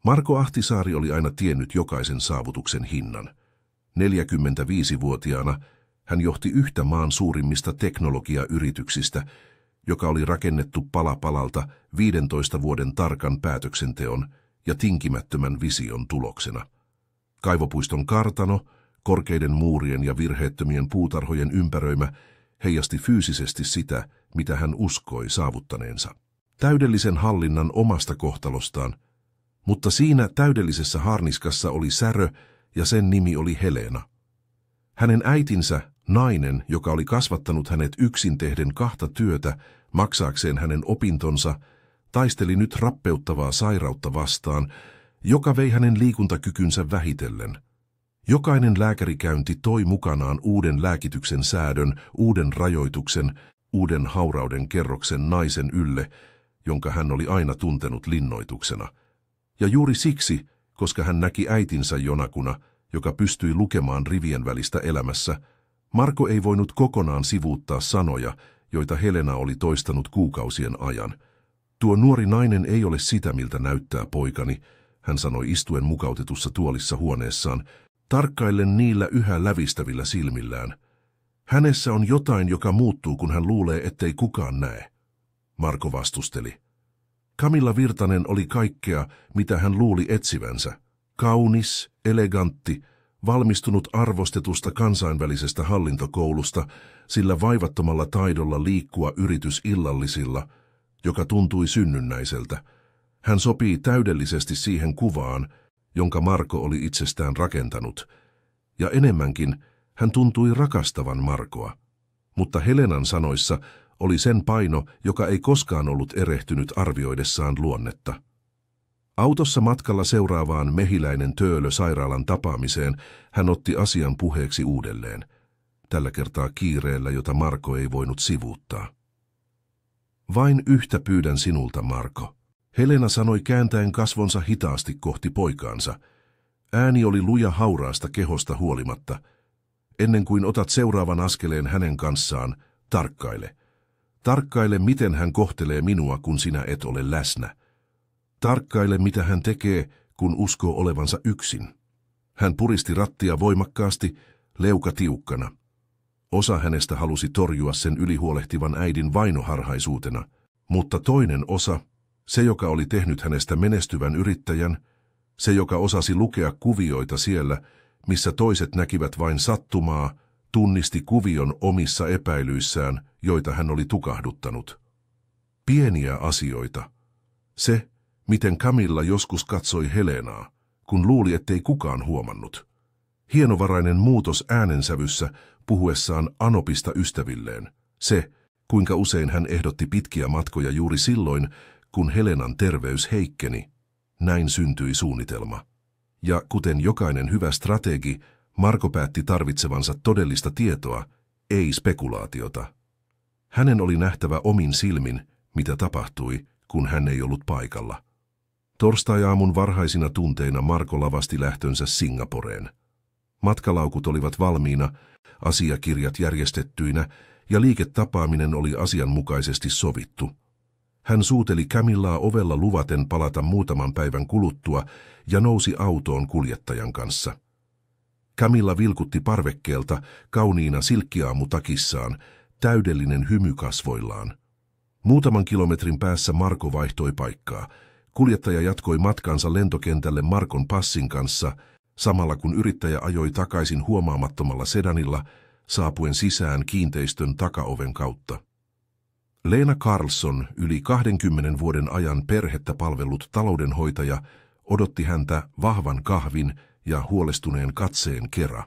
Marko Ahtisaari oli aina tiennyt jokaisen saavutuksen hinnan. 45-vuotiaana hän johti yhtä maan suurimmista teknologiayrityksistä, joka oli rakennettu pala palalta 15 vuoden tarkan päätöksenteon ja tinkimättömän vision tuloksena. Kaivopuiston kartano, korkeiden muurien ja virheettömien puutarhojen ympäröimä, heijasti fyysisesti sitä, mitä hän uskoi saavuttaneensa. Täydellisen hallinnan omasta kohtalostaan, mutta siinä täydellisessä harniskassa oli särö ja sen nimi oli Helena. Hänen äitinsä, nainen, joka oli kasvattanut hänet yksin tehden 2 työtä maksaakseen hänen opintonsa, taisteli nyt rappeuttavaa sairautta vastaan, joka vei hänen liikuntakykynsä vähitellen. Jokainen lääkärikäynti toi mukanaan uuden lääkityksen säädön, uuden rajoituksen, uuden haurauden kerroksen naisen ylle, jonka hän oli aina tuntenut linnoituksena. Ja juuri siksi, koska hän näki äitinsä jonakuna, joka pystyi lukemaan rivien välistä elämässä, Marko ei voinut kokonaan sivuuttaa sanoja, joita Helena oli toistanut kuukausien ajan. Tuo nuori nainen ei ole sitä, miltä näyttää poikani, hän sanoi istuen mukautetussa tuolissa huoneessaan, tarkkaillen niillä yhä lävistävillä silmillään. Hänessä on jotain, joka muuttuu, kun hän luulee, ettei kukaan näe. Marko vastusteli. Camilla Virtanen oli kaikkea, mitä hän luuli etsivänsä. Kaunis, elegantti, valmistunut arvostetusta kansainvälisestä hallintokoulusta, sillä vaivattomalla taidolla liikkua yritysillallisilla, joka tuntui synnynnäiseltä. Hän sopii täydellisesti siihen kuvaan, jonka Marko oli itsestään rakentanut, ja enemmänkin hän tuntui rakastavan Markoa. Mutta Helenan sanoissa oli sen paino, joka ei koskaan ollut erehtynyt arvioidessaan luonnetta. Autossa matkalla seuraavaan Mehiläinen Töölö sairaalan tapaamiseen hän otti asian puheeksi uudelleen, tällä kertaa kiireellä, jota Marko ei voinut sivuuttaa. Vain yhtä pyydän sinulta, Marko. Helena sanoi kääntäen kasvonsa hitaasti kohti poikaansa. Ääni oli luja hauraasta kehosta huolimatta. Ennen kuin otat seuraavan askeleen hänen kanssaan, tarkkaile. Tarkkaile, miten hän kohtelee minua, kun sinä et ole läsnä. Tarkkaile, mitä hän tekee, kun uskoo olevansa yksin. Hän puristi rattia voimakkaasti, leuka tiukkana. Osa hänestä halusi torjua sen ylihuolehtivan äidin vainoharhaisuutena, mutta toinen osa, se joka oli tehnyt hänestä menestyvän yrittäjän, se joka osasi lukea kuvioita siellä, missä toiset näkivät vain sattumaa, tunnisti kuvion omissa epäilyissään, joita hän oli tukahduttanut. Pieniä asioita. Se, miten Camilla joskus katsoi Helenaa, kun luuli, ettei kukaan huomannut. Hienovarainen muutos äänensävyssä puhuessaan Anopista ystävilleen. Se, kuinka usein hän ehdotti pitkiä matkoja juuri silloin, kun Helenan terveys heikkeni. Näin syntyi suunnitelma. Ja kuten jokainen hyvä strategi, Marko päätti tarvitsevansa todellista tietoa, ei spekulaatiota. Hänen oli nähtävä omin silmin, mitä tapahtui, kun hän ei ollut paikalla. Torstai-aamun varhaisina tunteina Marko lavasti lähtönsä Singaporeen. Matkalaukut olivat valmiina, asiakirjat järjestettyinä ja liiketapaaminen oli asianmukaisesti sovittu. Hän suuteli Camillaa ovella luvaten palata muutaman päivän kuluttua ja nousi autoon kuljettajan kanssa. Camilla vilkutti parvekkeelta kauniina silkkiaamutakissaan, täydellinen hymy kasvoillaan. Muutaman kilometrin päässä Marko vaihtoi paikkaa. Kuljettaja jatkoi matkansa lentokentälle Markon passin kanssa, samalla kun yrittäjä ajoi takaisin huomaamattomalla sedanilla, saapuen sisään kiinteistön takaoven kautta. Lena Carlson, yli 20 vuoden ajan perhettä palvellut taloudenhoitaja, odotti häntä vahvan kahvin ja huolestuneen katseen kera.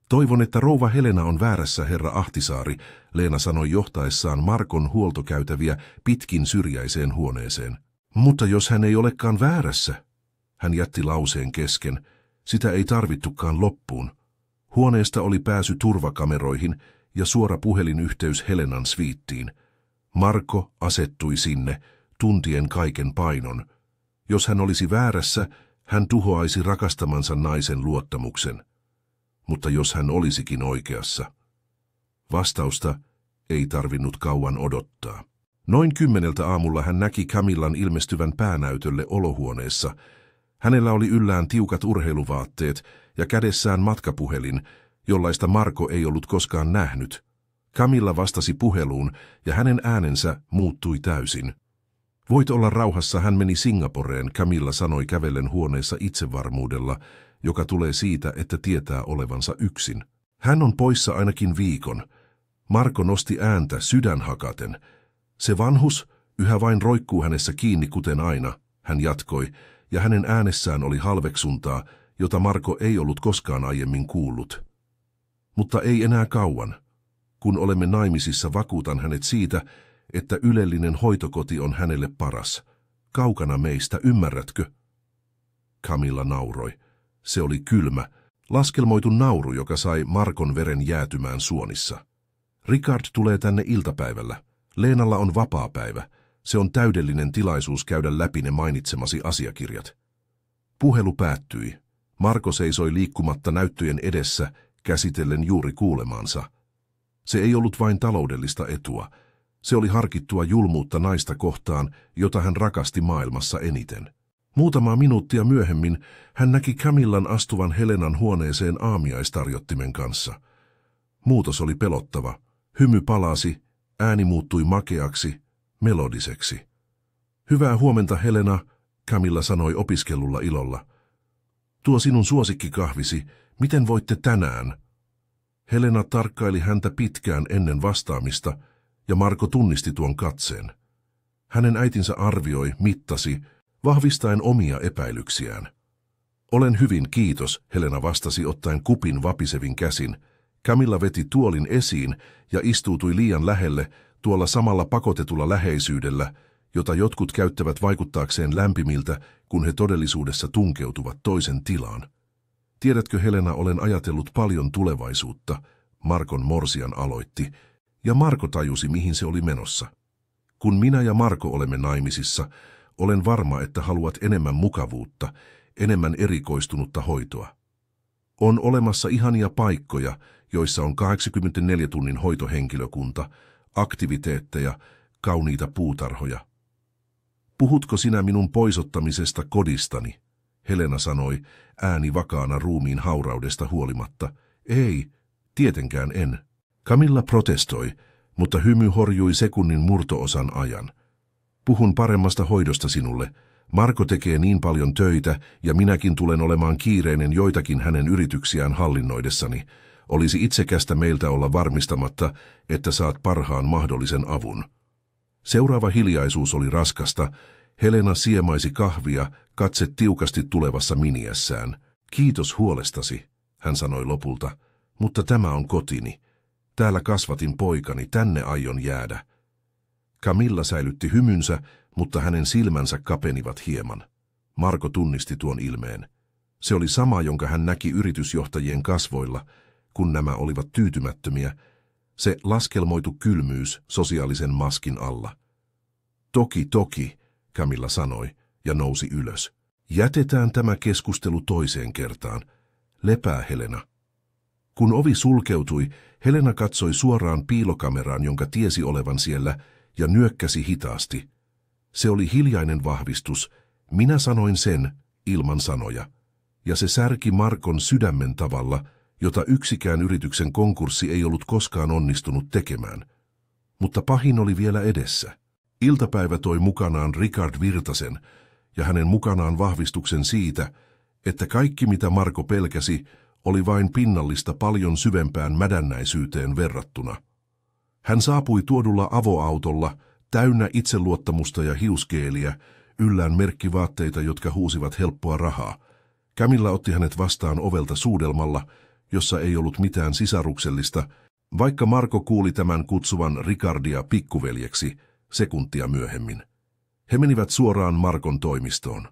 Toivon, että rouva Helena on väärässä, herra Ahtisaari, Leena sanoi johtaessaan Markon huoltokäytäviä pitkin syrjäiseen huoneeseen. Mutta jos hän ei olekaan väärässä, hän jätti lauseen kesken, sitä ei tarvittukaan loppuun. Huoneesta oli pääsy turvakameroihin ja suora puhelinyhteys Helenan sviittiin. Marko asettui sinne, tuntien kaiken painon. Jos hän olisi väärässä, hän tuhoaisi rakastamansa naisen luottamuksen. Mutta jos hän olisikin oikeassa, vastausta ei tarvinnut kauan odottaa. Noin 10 aamulla hän näki Camillan ilmestyvän päänäytölle olohuoneessa. Hänellä oli yllään tiukat urheiluvaatteet ja kädessään matkapuhelin, jollaista Marco ei ollut koskaan nähnyt. Camilla vastasi puheluun ja hänen äänensä muuttui täysin. Voit olla rauhassa, hän meni Singaporeen, Camilla sanoi kävellen huoneessa itsevarmuudella, joka tulee siitä, että tietää olevansa yksin. Hän on poissa ainakin viikon. Marco nosti ääntä sydän hakaten. Se vanhus yhä vain roikkuu hänessä kiinni kuten aina, hän jatkoi, ja hänen äänessään oli halveksuntaa, jota Marco ei ollut koskaan aiemmin kuullut. Mutta ei enää kauan. Kun olemme naimisissa, vakuutan hänet siitä, että ylellinen hoitokoti on hänelle paras. Kaukana meistä, ymmärrätkö? Camilla nauroi. Se oli kylmä, laskelmoitu nauru, joka sai Marcon veren jäätymään suonissa. Ricard tulee tänne iltapäivällä. Leenalla on vapaapäivä. Se on täydellinen tilaisuus käydä läpi ne mainitsemasi asiakirjat. Puhelu päättyi. Marco seisoi liikkumatta näyttöjen edessä, käsitellen juuri kuulemaansa. Se ei ollut vain taloudellista etua. Se oli harkittua julmuutta naista kohtaan, jota hän rakasti maailmassa eniten. Muutamaa minuuttia myöhemmin hän näki Camillan astuvan Helenan huoneeseen aamiaistarjottimen kanssa. Muutos oli pelottava. Hymy palasi, ääni muuttui makeaksi, melodiseksi. Hyvää huomenta, Helena, Camilla sanoi opiskellulla ilolla. Tuo sinun suosikkikahvisi, miten voitte tänään? Helena tarkkaili häntä pitkään ennen vastaamista, ja Marco tunnisti tuon katseen. Hänen äitinsä arvioi, mittasi, vahvistaen omia epäilyksiään. Olen hyvin, kiitos, Helena vastasi ottaen kupin vapisevin käsin. Camilla veti tuolin esiin ja istuutui liian lähelle tuolla samalla pakotetulla läheisyydellä, jota jotkut käyttävät vaikuttaakseen lämpimiltä, kun he todellisuudessa tunkeutuvat toisen tilaan. Tiedätkö, Helena, olen ajatellut paljon tulevaisuutta, Marcon morsian aloitti, ja Marco tajusi, mihin se oli menossa. Kun minä ja Marco olemme naimisissa, olen varma, että haluat enemmän mukavuutta, enemmän erikoistunutta hoitoa. On olemassa ihania paikkoja, joissa on 84 tunnin hoitohenkilökunta, aktiviteetteja, kauniita puutarhoja. Puhutko sinä minun poisottamisesta kodistani? Helena sanoi, ääni vakaana ruumiin hauraudesta huolimatta. Ei, tietenkään en. Camilla protestoi, mutta hymy horjui sekunnin murtoosan ajan. Puhun paremmasta hoidosta sinulle. Marco tekee niin paljon töitä ja minäkin tulen olemaan kiireinen joitakin hänen yrityksiään hallinnoidessani. Olisi itsekästä meiltä olla varmistamatta, että saat parhaan mahdollisen avun. Seuraava hiljaisuus oli raskasta. Helena siemaisi kahvia, katse tiukasti tulevassa miniässään. Kiitos huolestasi, hän sanoi lopulta, mutta tämä on kotini. Täällä kasvatin poikani, tänne aion jäädä. Camilla säilytti hymynsä, mutta hänen silmänsä kapenivat hieman. Marco tunnisti tuon ilmeen. Se oli sama, jonka hän näki yritysjohtajien kasvoilla, kun nämä olivat tyytymättömiä. Se laskelmoitu kylmyys sosiaalisen maskin alla. Toki, Camilla sanoi ja nousi ylös. Jätetään tämä keskustelu toiseen kertaan. Lepää, Helena. Kun ovi sulkeutui, Helena katsoi suoraan piilokameraan, jonka tiesi olevan siellä, ja nyökkäsi hitaasti. Se oli hiljainen vahvistus. Minä sanoin sen, ilman sanoja. Ja se särki Marcon sydämen tavalla, jota yksikään yrityksen konkurssi ei ollut koskaan onnistunut tekemään. Mutta pahin oli vielä edessä. Iltapäivä toi mukanaan Ricard Virtasen ja hänen mukanaan vahvistuksen siitä, että kaikki mitä Marco pelkäsi oli vain pinnallista paljon syvempään mädännäisyyteen verrattuna. Hän saapui tuodulla avoautolla, täynnä itseluottamusta ja hiusgeeliä, yllään merkkivaatteita, jotka huusivat helppoa rahaa. Camilla otti hänet vastaan ovelta suudelmalla, jossa ei ollut mitään sisaruksellista, vaikka Marco kuuli tämän kutsuvan Ricardia pikkuveljeksi sekuntia myöhemmin. He menivät suoraan Marcon toimistoon.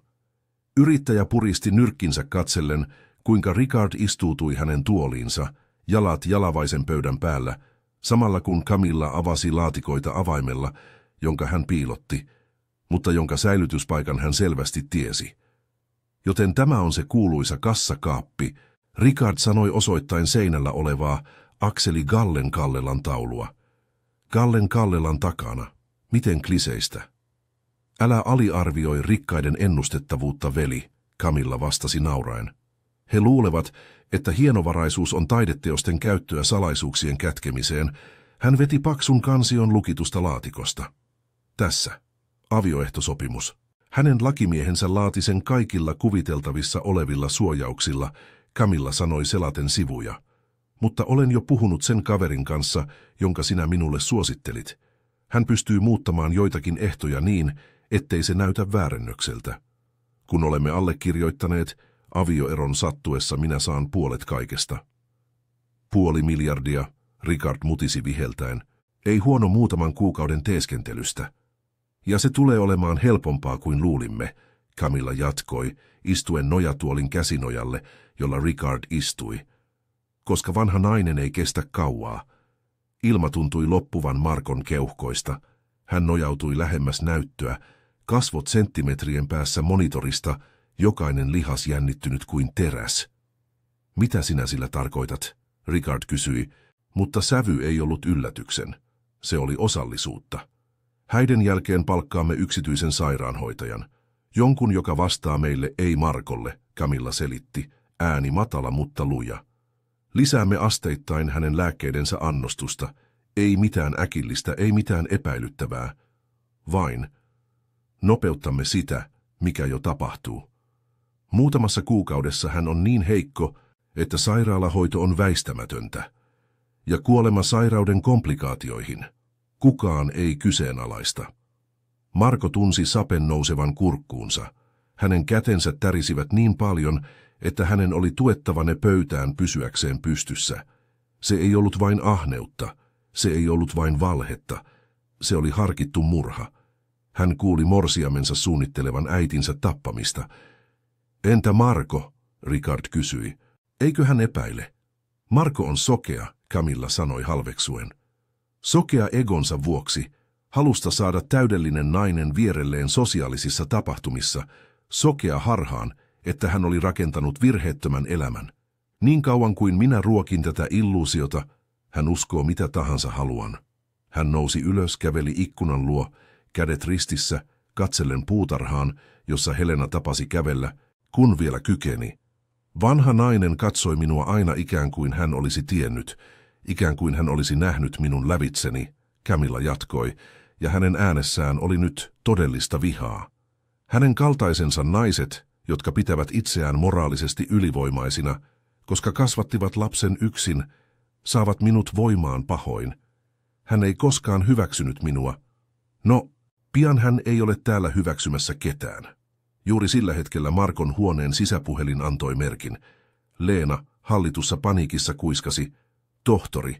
Yrittäjä puristi nyrkkinsä katsellen, kuinka Ricard istuutui hänen tuoliinsa, jalat jalavaisen pöydän päällä, samalla kun Camilla avasi laatikoita avaimella, jonka hän piilotti, mutta jonka säilytyspaikan hän selvästi tiesi. Joten tämä on se kuuluisa kassakaappi, Ricard sanoi osoittain seinällä olevaa Akseli Gallen Kallelan taulua. Gallen Kallelan takana, Miten kliseistä. Älä aliarvioi rikkaiden ennustettavuutta, veli, Camilla vastasi nauraen. He luulevat, että hienovaraisuus on taideteosten käyttöä salaisuuksien kätkemiseen. Hän veti paksun kansion lukitusta laatikosta. Tässä. Avioehtosopimus. Hänen lakimiehensä laati sen kaikilla kuviteltavissa olevilla suojauksilla, Camilla sanoi selaten sivuja. Mutta olen jo puhunut sen kaverin kanssa, jonka sinä minulle suosittelit. Hän pystyy muuttamaan joitakin ehtoja niin, ettei se näytä väärennökseltä. Kun olemme allekirjoittaneet, avioeron sattuessa minä saan puolet kaikesta. 500 miljardia, Richard mutisi viheltäen. Ei huono muutaman kuukauden teeskentelystä. Ja se tulee olemaan helpompaa kuin luulimme, Camilla jatkoi, istuen nojatuolin käsinojalle, jolla Richard istui. Koska vanha nainen ei kestä kauaa. Ilma tuntui loppuvan Markon keuhkoista. Hän nojautui lähemmäs näyttöä, kasvot senttimetrien päässä monitorista, jokainen lihas jännittynyt kuin teräs. Mitä sinä sillä tarkoitat? Richard kysyi, mutta sävy ei ollut yllätyksen. Se oli osallisuutta. Häiden jälkeen palkkaamme yksityisen sairaanhoitajan. Jonkun, joka vastaa meille, ei Markolle, Camilla selitti, ääni matala mutta luja. Lisäämme asteittain hänen lääkkeidensä annostusta. Ei mitään äkillistä, ei mitään epäilyttävää. Vain nopeuttamme sitä, mikä jo tapahtuu. Muutamassa kuukaudessa hän on niin heikko, että sairaalahoito on väistämätöntä. Ja kuolema sairauden komplikaatioihin. Kukaan ei kyseenalaista. Marko tunsi sapen nousevan kurkkuunsa. Hänen kätensä tärisivät niin paljon, että hänen oli tuettava ne pöytään pysyäkseen pystyssä. Se ei ollut vain ahneutta, se ei ollut vain valhetta, se oli harkittu murha. Hän kuuli morsiamensa suunnittelevan äitinsä tappamista. Entä Marko? Richard kysyi. Eikö hän epäile? Marko on sokea, Camilla sanoi halveksuen. Sokea egonsa vuoksi, halusta saada täydellinen nainen vierelleen sosiaalisissa tapahtumissa, sokea harhaan, että hän oli rakentanut virheettömän elämän. Niin kauan kuin minä ruokin tätä illuusiota, hän uskoo mitä tahansa haluan. Hän nousi ylös, käveli ikkunan luo, kädet ristissä, katsellen puutarhaan, jossa Helena tapasi kävellä, kun vielä kykeni. Vanha nainen katsoi minua aina ikään kuin hän olisi tiennyt, ikään kuin hän olisi nähnyt minun lävitseni, Camilla jatkoi, ja hänen äänessään oli nyt todellista vihaa. Hänen kaltaisensa naiset, jotka pitävät itseään moraalisesti ylivoimaisina, koska kasvattivat lapsen yksin, saavat minut voimaan pahoin. Hän ei koskaan hyväksynyt minua. No, pian hän ei ole täällä hyväksymässä ketään. Juuri sillä hetkellä Markon huoneen sisäpuhelin antoi merkin. Leena, hallitussa paniikissa, kuiskasi, tohtori.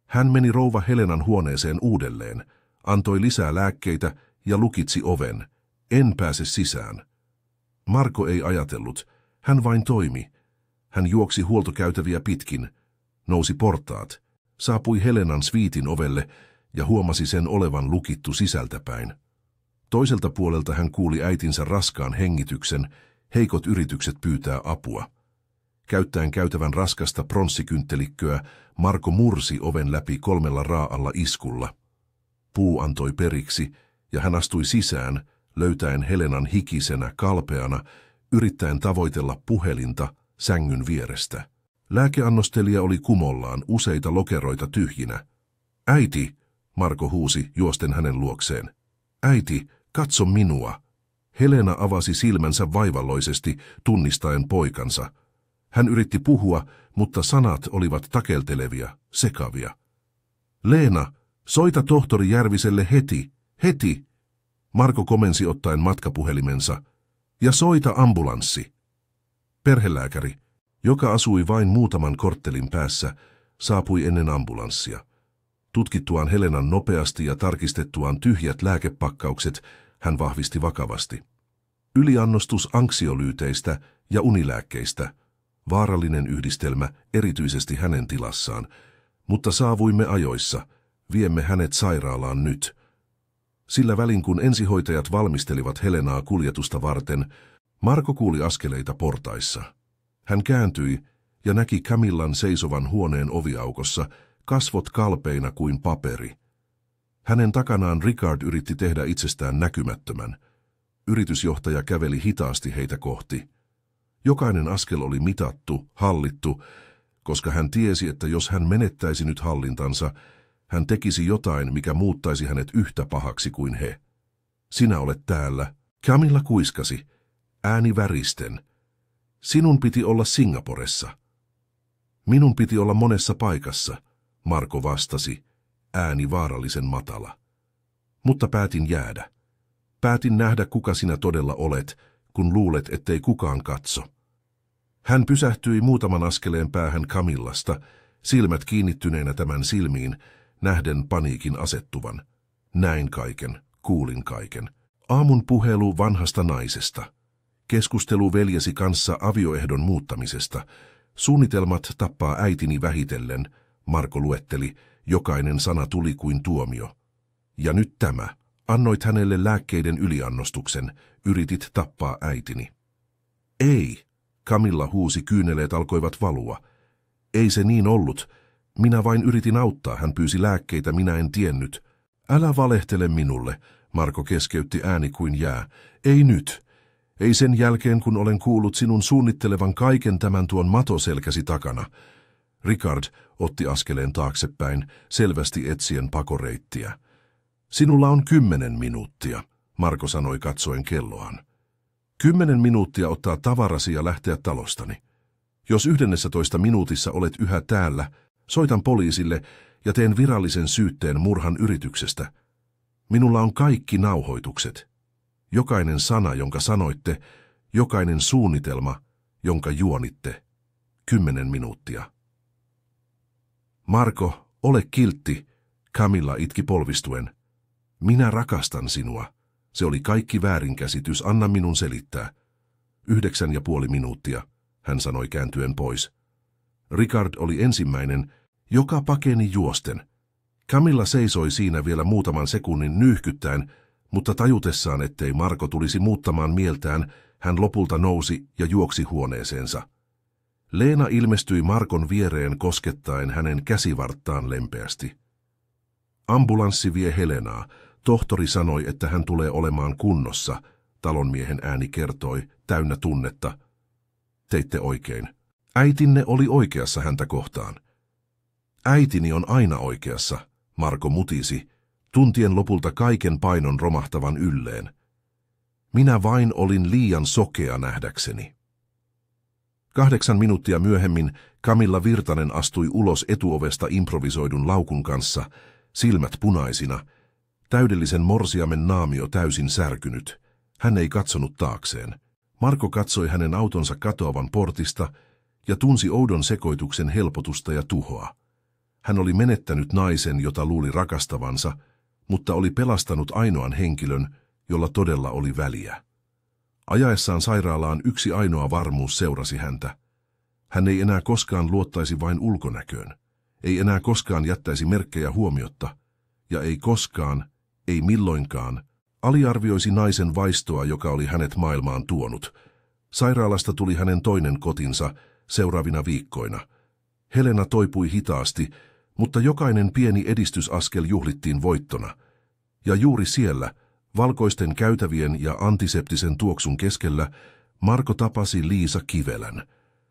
Hän meni rouva Helenan huoneeseen uudelleen, antoi lisää lääkkeitä ja lukitsi oven. En pääse sisään. Marko ei ajatellut, hän vain toimi. Hän juoksi huoltokäytäviä pitkin, nousi portaat, saapui Helenan sviitin ovelle ja huomasi sen olevan lukittu sisältäpäin. Toiselta puolelta hän kuuli äitinsä raskaan hengityksen, heikot yritykset pyytää apua. Käyttäen käytävän raskasta pronssikynttelikköä, Marko mursi oven läpi 3 raa'alla iskulla. Puu antoi periksi ja hän astui sisään, löytäen Helenan hikisenä, kalpeana, yrittäen tavoitella puhelinta sängyn vierestä. Lääkeannostelija oli kumollaan, useita lokeroita tyhjinä. Äiti, Marko huusi juosten hänen luokseen. Äiti, katso minua. Helena avasi silmänsä vaivalloisesti, tunnistaen poikansa. Hän yritti puhua, mutta sanat olivat takeltelevia, sekavia. Leena, soita tohtori Järviselle heti, heti. Marko komensi ottaen matkapuhelimensa. Ja soita ambulanssi. Perhelääkäri, joka asui vain muutaman korttelin päässä, saapui ennen ambulanssia. Tutkittuaan Helenan nopeasti ja tarkistettuaan tyhjät lääkepakkaukset, hän vahvisti vakavasti. Yliannostus anksiolyyteistä ja unilääkkeistä. Vaarallinen yhdistelmä erityisesti hänen tilassaan, mutta saavuimme ajoissa. Viemme hänet sairaalaan nyt. Sillä välin kun ensihoitajat valmistelivat Helenaa kuljetusta varten, Marko kuuli askeleita portaissa. Hän kääntyi ja näki Camillan seisovan huoneen oviaukossa, kasvot kalpeina kuin paperi. Hänen takanaan Ricard yritti tehdä itsestään näkymättömän. Yritysjohtaja käveli hitaasti heitä kohti. Jokainen askel oli mitattu, hallittu, koska hän tiesi, että jos hän menettäisi nyt hallintansa, hän tekisi jotain, mikä muuttaisi hänet yhtä pahaksi kuin he. Sinä olet täällä, Camilla kuiskasi, ääni väristen. Sinun piti olla Singaporessa. Minun piti olla monessa paikassa, Marco vastasi, ääni vaarallisen matala. Mutta päätin jäädä. Päätin nähdä, kuka sinä todella olet, kun luulet, ettei kukaan katso. Hän pysähtyi muutaman askeleen päähän Camillasta, silmät kiinnittyneenä tämän silmiin, nähden paniikin asettuvan. Näin kaiken, kuulin kaiken. Aamun puhelu vanhasta naisesta. Keskustelu veljesi kanssa avioehdon muuttamisesta. Suunnitelmat tappaa äitini vähitellen, Marco luetteli, jokainen sana tuli kuin tuomio. Ja nyt tämä. Annoit hänelle lääkkeiden yliannostuksen, yritit tappaa äitini. Ei, Camilla huusi, kyyneleet alkoivat valua. Ei se niin ollut. Minä vain yritin auttaa, hän pyysi lääkkeitä, minä en tiennyt. Älä valehtele minulle, Marco keskeytti, ääni kuin jää. Ei nyt. Ei sen jälkeen, kun olen kuullut sinun suunnittelevan kaiken tämän tuon matoselkäsi takana. Ricard otti askeleen taaksepäin, selvästi etsien pakoreittiä. Sinulla on 10 minuuttia, Marco sanoi katsoen kelloaan. 10 minuuttia ottaa tavarasi ja lähteä talostani. Jos 11 minuutissa olet yhä täällä, soitan poliisille ja teen virallisen syytteen murhan yrityksestä. Minulla on kaikki nauhoitukset. Jokainen sana, jonka sanoitte, jokainen suunnitelma, jonka juonitte. 10 minuuttia. Marco, ole kiltti, Camilla itki polvistuen. Minä rakastan sinua. Se oli kaikki väärinkäsitys, anna minun selittää. 9,5 minuuttia, hän sanoi kääntyen pois. Ricard oli ensimmäinen, joka pakeni juosten. Camilla seisoi siinä vielä muutaman sekunnin nyyhkyttäen, mutta tajutessaan, ettei Marco tulisi muuttamaan mieltään, hän lopulta nousi ja juoksi huoneeseensa. Leena ilmestyi Marcon viereen koskettaen hänen käsivarttaan lempeästi. Ambulanssi vie Helenaa. Tohtori sanoi, että hän tulee olemaan kunnossa, talonmiehen ääni kertoi, täynnä tunnetta. Teitte oikein. Äitinne oli oikeassa häntä kohtaan. Äitini on aina oikeassa, Marco mutisi, tuntien lopulta kaiken painon romahtavan ylleen. Minä vain olin liian sokea nähdäkseni. 8 minuuttia myöhemmin Camilla Virtanen astui ulos etuovesta improvisoidun laukun kanssa, silmät punaisina, täydellisen morsiamen naamio täysin särkynyt. Hän ei katsonut taakseen. Marco katsoi hänen autonsa katoavan portista ja tunsi oudon sekoituksen helpotusta ja tuhoa. Hän oli menettänyt naisen, jota luuli rakastavansa, mutta oli pelastanut ainoan henkilön, jolla todella oli väliä. Ajaessaan sairaalaan yksi ainoa varmuus seurasi häntä. Hän ei enää koskaan luottaisi vain ulkonäköön, ei enää koskaan jättäisi merkkejä huomiotta, ja ei koskaan, ei milloinkaan, aliarvioisi naisen vaistoa, joka oli hänet maailmaan tuonut. Sairaalasta tuli hänen toinen kotinsa seuraavina viikkoina. Helena toipui hitaasti, mutta jokainen pieni edistysaskel juhlittiin voittona. Ja juuri siellä, valkoisten käytävien ja antiseptisen tuoksun keskellä, Marco tapasi Liisa Kivelän.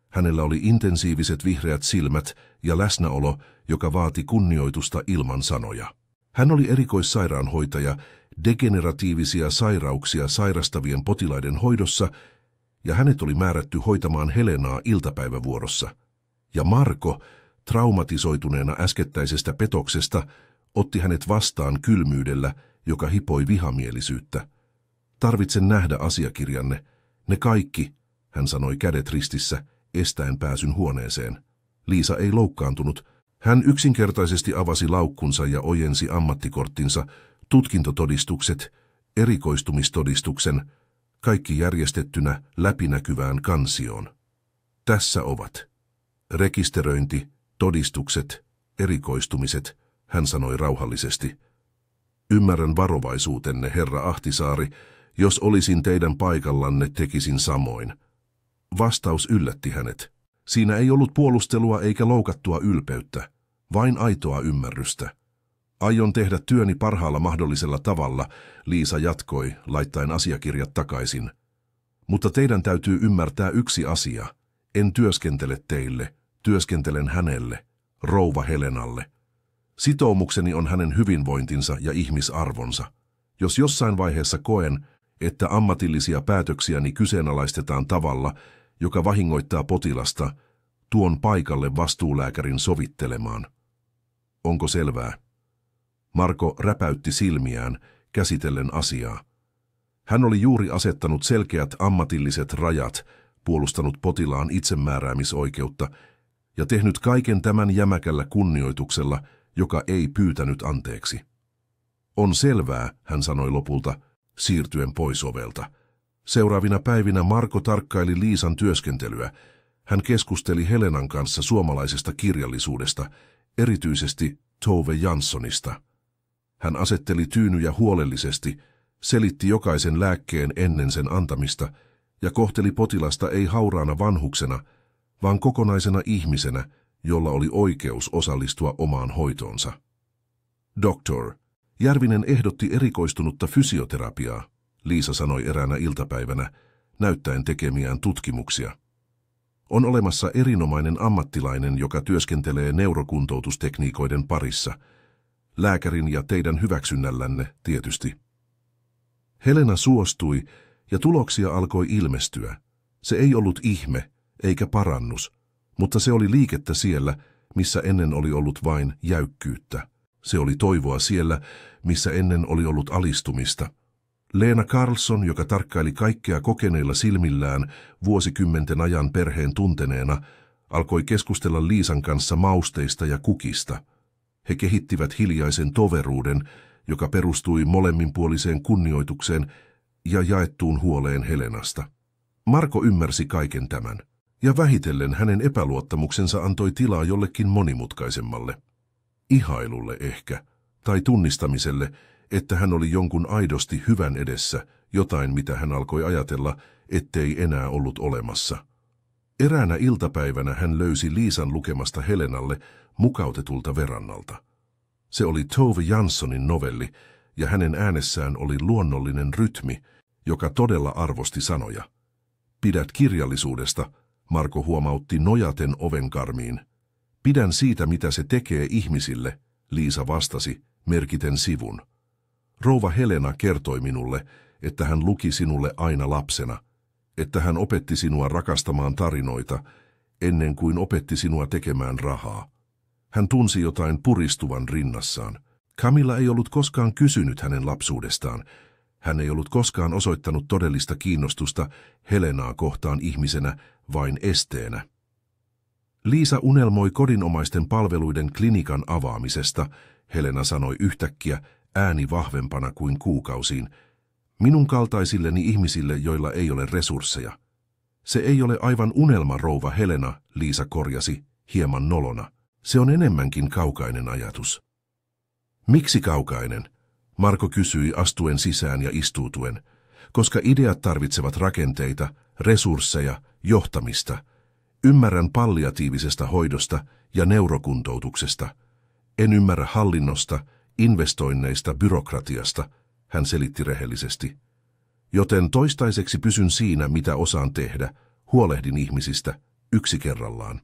Hänellä oli intensiiviset vihreät silmät ja läsnäolo, joka vaati kunnioitusta ilman sanoja. Hän oli erikoissairaanhoitaja degeneratiivisia sairauksia sairastavien potilaiden hoidossa, ja hänet oli määrätty hoitamaan Helenaa iltapäivävuorossa. Ja Marco, traumatisoituneena äskettäisestä petoksesta, otti hänet vastaan kylmyydellä, joka hipoi vihamielisyyttä. Tarvitsen nähdä asiakirjanne. Ne kaikki, hän sanoi kädet ristissä, estäen pääsyn huoneeseen. Liisa ei loukkaantunut. Hän yksinkertaisesti avasi laukkunsa ja ojensi ammattikorttinsa, tutkintotodistukset, erikoistumistodistuksen, kaikki järjestettynä läpinäkyvään kansioon. Tässä ovat. Rekisteröinti, todistukset, erikoistumiset, hän sanoi rauhallisesti. Ymmärrän varovaisuutenne, herra Ahtisaari, jos olisin teidän paikallanne, tekisin samoin. Vastaus yllätti hänet. Siinä ei ollut puolustelua eikä loukattua ylpeyttä, vain aitoa ymmärrystä. Aion tehdä työni parhaalla mahdollisella tavalla, Liisa jatkoi, laittaen asiakirjat takaisin. Mutta teidän täytyy ymmärtää yksi asia. En työskentele teille, työskentelen hänelle, rouva Helenalle. Sitoumukseni on hänen hyvinvointinsa ja ihmisarvonsa. Jos jossain vaiheessa koen, että ammatillisia päätöksiäni kyseenalaistetaan tavalla, joka vahingoittaa potilasta, tuon paikalle vastuulääkärin sovittelemaan. Onko selvää? Marko räpäytti silmiään, käsitellen asiaa. Hän oli juuri asettanut selkeät ammatilliset rajat, puolustanut potilaan itsemääräämisoikeutta ja tehnyt kaiken tämän jämäkällä kunnioituksella, joka ei pyytänyt anteeksi. On selvää, hän sanoi lopulta, siirtyen pois ovelta. Seuraavina päivinä Marko tarkkaili Liisan työskentelyä. Hän keskusteli Helenan kanssa suomalaisesta kirjallisuudesta, erityisesti Tove Janssonista. Hän asetteli tyynyjä huolellisesti, selitti jokaisen lääkkeen ennen sen antamista ja kohteli potilasta ei hauraana vanhuksena, vaan kokonaisena ihmisenä, jolla oli oikeus osallistua omaan hoitoonsa. Doktor, Järvinen ehdotti erikoistunutta fysioterapiaa, Liisa sanoi eräänä iltapäivänä, näyttäen tekemiään tutkimuksia. On olemassa erinomainen ammattilainen, joka työskentelee neurokuntoutustekniikoiden parissa. Lääkärin ja teidän hyväksynnällänne tietysti. Helena suostui ja tuloksia alkoi ilmestyä. Se ei ollut ihme eikä parannus, mutta se oli liikettä siellä, missä ennen oli ollut vain jäykkyyttä. Se oli toivoa siellä, missä ennen oli ollut alistumista. Leena Carlsson, joka tarkkaili kaikkea kokeneilla silmillään vuosikymmenten ajan perheen tunteneena, alkoi keskustella Liisan kanssa mausteista ja kukista. He kehittivät hiljaisen toveruuden, joka perustui molemminpuoliseen kunnioitukseen ja jaettuun huoleen Helenasta. Marko ymmärsi kaiken tämän, ja vähitellen hänen epäluottamuksensa antoi tilaa jollekin monimutkaisemmalle. Ihailulle ehkä, tai tunnistamiselle, että hän oli jonkun aidosti hyvän edessä, jotain mitä hän alkoi ajatella, ettei enää ollut olemassa. Eräänä iltapäivänä hän löysi Liisan lukemasta Helenalle mukautetulta verrannalta. Se oli Tove Janssonin novelli, ja hänen äänessään oli luonnollinen rytmi, joka todella arvosti sanoja. Pidät kirjallisuudesta, Marko huomautti nojaten ovenkarmiin. Pidän siitä, mitä se tekee ihmisille, Liisa vastasi, merkiten sivun. Rouva Helena kertoi minulle, että hän luki sinulle aina lapsena, että hän opetti sinua rakastamaan tarinoita, ennen kuin opetti sinua tekemään rahaa. Hän tunsi jotain puristuvan rinnassaan. Camilla ei ollut koskaan kysynyt hänen lapsuudestaan. Hän ei ollut koskaan osoittanut todellista kiinnostusta Helenaa kohtaan ihmisenä, vain esteenä. Liisa unelmoi kodinomaisten palveluiden klinikan avaamisesta, Helena sanoi yhtäkkiä, ääni vahvempana kuin kuukausiin. Minun kaltaisilleni ihmisille, joilla ei ole resursseja. Se ei ole aivan unelma, rouva Helena, Liisa korjasi, hieman nolona. Se on enemmänkin kaukainen ajatus. Miksi kaukainen? Marko kysyi astuen sisään ja istuutuen. Koska ideat tarvitsevat rakenteita, resursseja, johtamista. Ymmärrän palliatiivisesta hoidosta ja neurokuntoutuksesta. En ymmärrä hallinnosta, investoinneista, byrokratiasta, hän selitti rehellisesti. Joten toistaiseksi pysyn siinä, mitä osaan tehdä, huolehdin ihmisistä, yksi kerrallaan.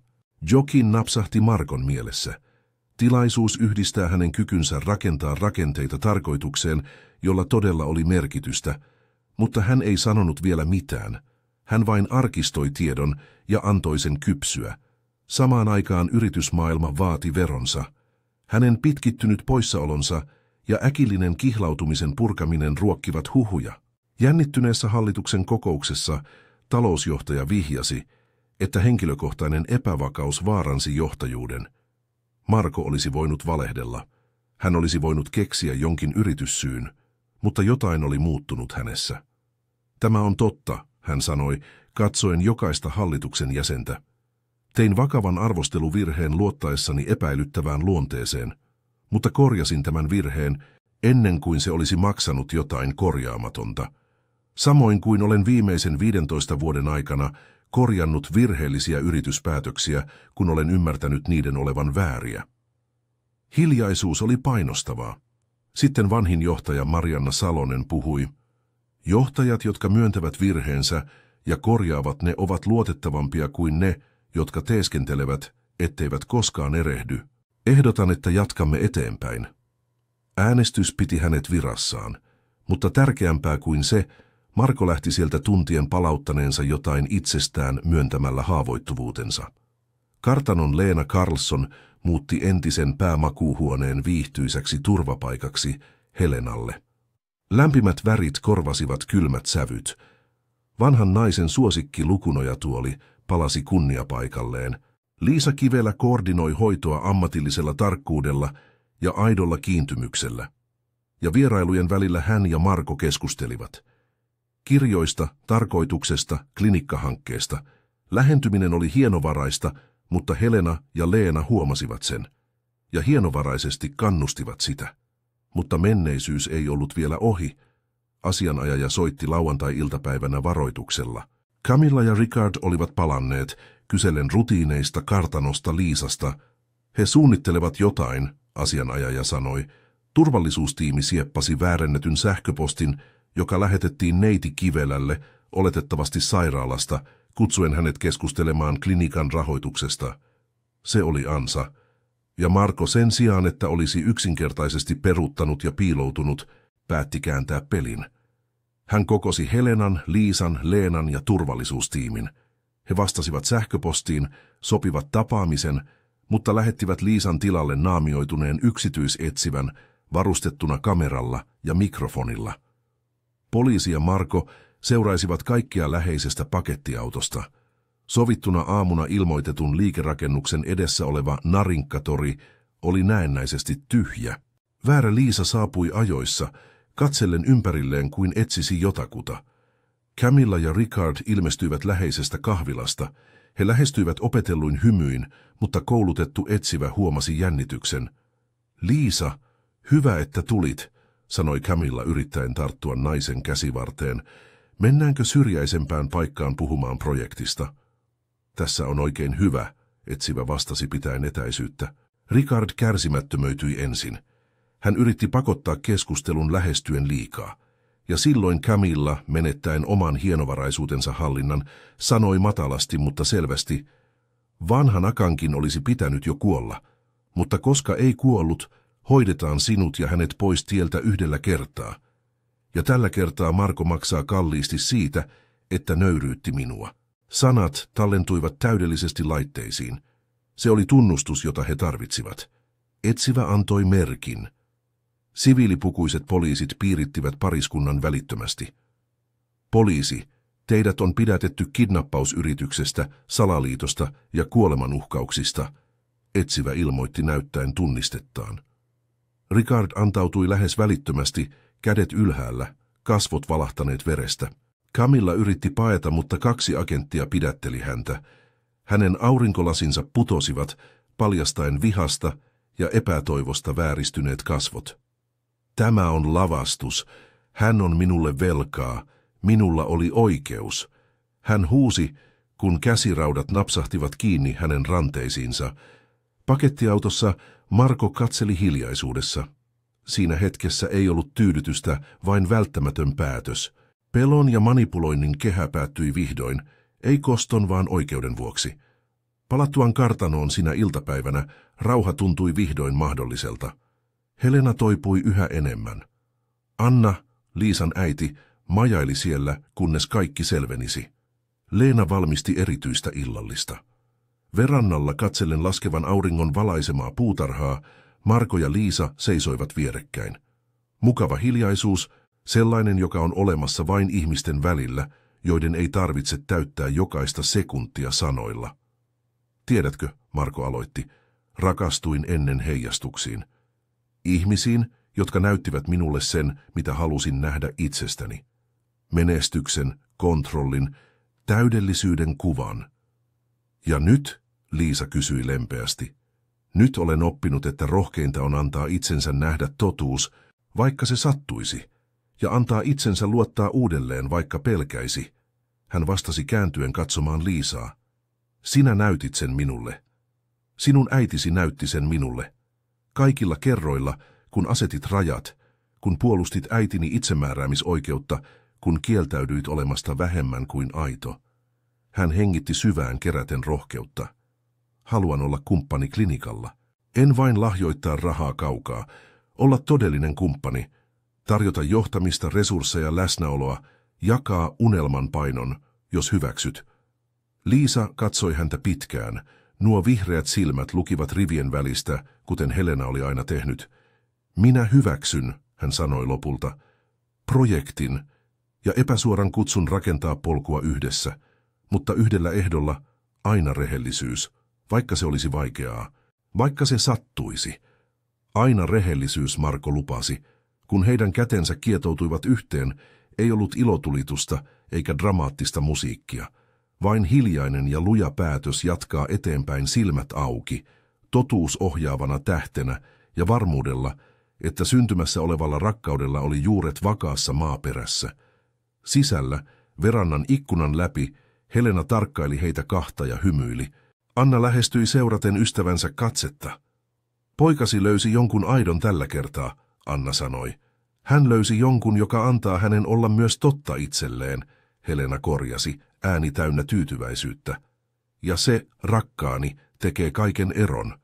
Jokin napsahti Markon mielessä. Tilaisuus yhdistää hänen kykynsä rakentaa rakenteita tarkoitukseen, jolla todella oli merkitystä, mutta hän ei sanonut vielä mitään. Hän vain arkistoi tiedon ja antoi sen kypsyä. Samaan aikaan yritysmaailma vaati veronsa. Hänen pitkittynyt poissaolonsa ja äkillinen kihlautumisen purkaminen ruokkivat huhuja. Jännittyneessä hallituksen kokouksessa talousjohtaja vihjasi, että henkilökohtainen epävakaus vaaransi johtajuuden. Marko olisi voinut valehdella. Hän olisi voinut keksiä jonkin yrityssyyn, mutta jotain oli muuttunut hänessä. Tämä on totta, hän sanoi, katsoen jokaista hallituksen jäsentä. Tein vakavan arvosteluvirheen luottaessani epäilyttävään luonteeseen, mutta korjasin tämän virheen ennen kuin se olisi maksanut jotain korjaamatonta. Samoin kuin olen viimeisen 15 vuoden aikana korjannut virheellisiä yrityspäätöksiä, kun olen ymmärtänyt niiden olevan vääriä. Hiljaisuus oli painostavaa. Sitten vanhin johtaja Marianna Salonen puhui. Johtajat, jotka myöntävät virheensä ja korjaavat ne, ovat luotettavampia kuin ne, jotka teeskentelevät, etteivät koskaan erehdy. Ehdotan, että jatkamme eteenpäin. Äänestys piti hänet virassaan, mutta tärkeämpää kuin se, Marko lähti sieltä tuntien palauttaneensa jotain itsestään myöntämällä haavoittuvuutensa. Kartanon Leena Karlsson muutti entisen päämakuuhuoneen viihtyisäksi turvapaikaksi Helenalle. Lämpimät värit korvasivat kylmät sävyt. Vanhan naisen suosikki lukunojatuoli palasi kunniapaikalleen. Liisa Kivelä koordinoi hoitoa ammatillisella tarkkuudella ja aidolla kiintymyksellä. Ja vierailujen välillä hän ja Marko keskustelivat. Kirjoista, tarkoituksesta, klinikkahankkeesta. Lähentyminen oli hienovaraista, mutta Helena ja Leena huomasivat sen. Ja hienovaraisesti kannustivat sitä. Mutta menneisyys ei ollut vielä ohi. Asianajaja soitti lauantai-iltapäivänä varoituksella. Camilla ja Richard olivat palanneet, kysellen rutiineista, kartanosta, Liisasta. He suunnittelevat jotain, asianajaja sanoi. Turvallisuustiimi sieppasi väärennetyn sähköpostin, joka lähetettiin neiti Kivelälle, oletettavasti sairaalasta, kutsuen hänet keskustelemaan klinikan rahoituksesta. Se oli ansa. Ja Marko sen sijaan, että olisi yksinkertaisesti peruuttanut ja piiloutunut, päätti kääntää pelin. Hän kokosi Helenan, Liisan, Leenan ja turvallisuustiimin. He vastasivat sähköpostiin, sopivat tapaamisen, mutta lähettivät Liisan tilalle naamioituneen yksityisetsivän, varustettuna kameralla ja mikrofonilla. Poliisi ja Marko seuraisivat kaikkia läheisestä pakettiautosta. Sovittuna aamuna ilmoitetun liikerakennuksen edessä oleva Narinkkatori oli näennäisesti tyhjä. Väärä Liisa saapui ajoissa, katsellen ympärilleen kuin etsisi jotakuta. Camilla ja Richard ilmestyivät läheisestä kahvilasta. He lähestyivät opetelluin hymyin, mutta koulutettu etsivä huomasi jännityksen. Liisa, hyvä että tulit, sanoi Camilla yrittäen tarttua naisen käsivarteen. Mennäänkö syrjäisempään paikkaan puhumaan projektista? Tässä on oikein hyvä, etsivä vastasi pitäen etäisyyttä. Richard kärsimättömöityi ensin. Hän yritti pakottaa keskustelun lähestyen liikaa. Ja silloin Camilla, menettäen oman hienovaraisuutensa hallinnan, sanoi matalasti, mutta selvästi, vanhan Akankin olisi pitänyt jo kuolla, mutta koska ei kuollut, hoidetaan sinut ja hänet pois tieltä yhdellä kertaa. Ja tällä kertaa Marko maksaa kalliisti siitä, että nöyryytti minua. Sanat tallentuivat täydellisesti laitteisiin. Se oli tunnustus, jota he tarvitsivat. Etsivä antoi merkin. Siviilipukuiset poliisit piirittivät pariskunnan välittömästi. Poliisi, teidät on pidätetty kidnappausyrityksestä, salaliitosta ja kuolemanuhkauksista, etsivä ilmoitti näyttäen tunnistettaan. Richard antautui lähes välittömästi, kädet ylhäällä, kasvot valahtaneet verestä. Camilla yritti paeta, mutta 2 agenttia pidätteli häntä. Hänen aurinkolasinsa putosivat, paljastaen vihasta ja epätoivosta vääristyneet kasvot. Tämä on lavastus. Hän on minulle velkaa. Minulla oli oikeus. Hän huusi, kun käsiraudat napsahtivat kiinni hänen ranteisiinsa. Pakettiautossa Marko katseli hiljaisuudessa. Siinä hetkessä ei ollut tyydytystä, vain välttämätön päätös. Pelon ja manipuloinnin kehä päättyi vihdoin, ei koston vaan oikeuden vuoksi. Palattuaan kartanoon sinä iltapäivänä rauha tuntui vihdoin mahdolliselta. Helena toipui yhä enemmän. Anna, Liisan äiti, majaili siellä, kunnes kaikki selvenisi. Leena valmisti erityistä illallista. Verannalla katsellen laskevan auringon valaisemaa puutarhaa, Marko ja Liisa seisoivat vierekkäin. Mukava hiljaisuus, sellainen, joka on olemassa vain ihmisten välillä, joiden ei tarvitse täyttää jokaista sekuntia sanoilla. Tiedätkö, Marko aloitti, rakastuin ennen heijastuksiin. Ihmisiin, jotka näyttivät minulle sen, mitä halusin nähdä itsestäni. Menestyksen, kontrollin, täydellisyyden kuvan. Ja nyt, Liisa kysyi lempeästi, nyt olen oppinut, että rohkeinta on antaa itsensä nähdä totuus, vaikka se sattuisi, ja antaa itsensä luottaa uudelleen, vaikka pelkäisi. Hän vastasi kääntyen katsomaan Liisaa. Sinä näytit sen minulle. Sinun äitisi näytti sen minulle. Kaikilla kerroilla, kun asetit rajat, kun puolustit äitini itsemääräämisoikeutta, kun kieltäydyit olemasta vähemmän kuin aito. Hän hengitti syvään keräten rohkeutta. Haluan olla kumppani klinikalla. En vain lahjoittaa rahaa kaukaa, olla todellinen kumppani, tarjota johtamista, resursseja, läsnäoloa, jakaa unelman painon, jos hyväksyt. Liisa katsoi häntä pitkään. Nuo vihreät silmät lukivat rivien välistä, kuten Helena oli aina tehnyt. Minä hyväksyn, hän sanoi lopulta, projektin ja epäsuoran kutsun rakentaa polkua yhdessä, mutta yhdellä ehdolla aina rehellisyys, vaikka se olisi vaikeaa, vaikka se sattuisi. Aina rehellisyys, Marko lupasi. Kun heidän kätensä kietoutuivat yhteen, ei ollut ilotulitusta eikä dramaattista musiikkia. Vain hiljainen ja luja päätös jatkaa eteenpäin silmät auki, totuus ohjaavana tähtenä ja varmuudella, että syntymässä olevalla rakkaudella oli juuret vakaassa maaperässä. Sisällä, verannan ikkunan läpi, Helena tarkkaili heitä kahta ja hymyili. Anna lähestyi seuraten ystävänsä katsetta. Poikasi löysi jonkun aidon tällä kertaa, Anna sanoi. Hän löysi jonkun, joka antaa hänen olla myös totta itselleen, Helena korjasi, ääni täynnä tyytyväisyyttä. Ja se, rakkaani, tekee kaiken eron.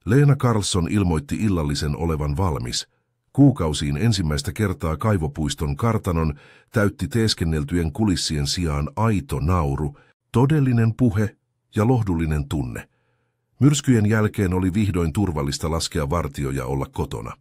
Leena Karlsson ilmoitti illallisen olevan valmis. Kuukausiin ensimmäistä kertaa Kaivopuiston kartanon täytti teeskenneltyjen kulissien sijaan aito nauru, todellinen puhe ja lohdullinen tunne. Myrskyjen jälkeen oli vihdoin turvallista laskea vartio ja olla kotona.